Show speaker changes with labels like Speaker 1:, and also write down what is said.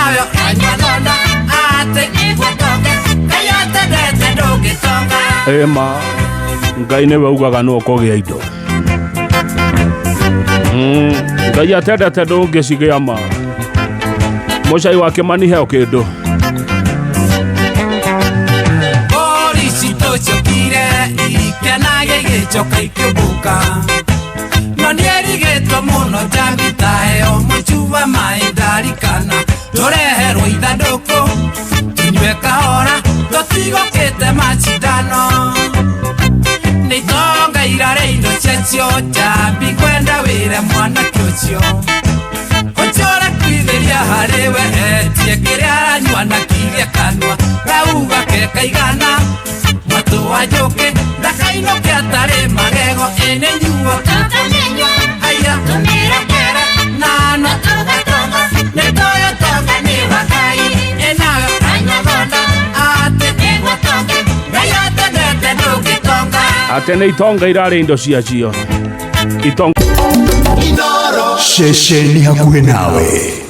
Speaker 1: enayo kanywa thonda ate nigutonge Ngai atendete ndũngĩtonga.
Speaker 2: Ema Ngai nĩwe ugaga no kũgĩa indo. Ngai atendete ndũngĩcigĩa ma. Mũcai wake maniheo kĩndũ.
Speaker 1: Polisi tũcokire ikenage igĩcoka ikĩmbũka no nĩerigĩtwo mũno njambi taheo mũcuba maĩ ndarikana tũreherwo ithandũkũ tũnyue kahora tũtigũkĩte macindano nĩitonga irarĩ indo ciacio njambi kwenda wĩre mwanake ũcio ũcũre kwithĩria harĩ we etie kĩrĩa aranyua na kĩrĩa kanua gauga ke kaigana matũ wa njũkĩ ndakainũke atarĩ magego ene nyuo tũkamenywo aya tũmĩrekere nano tũgatonga nĩtũyũtonga nĩ wa Ngai enayo kanyua thonda atĩ nĩgũtonga Ngai atendete ndũngĩtonga.
Speaker 2: Ate nĩ itonga irarĩ indo ciacio. Itonga
Speaker 3: Sheshe ni hakuhĩ nawe.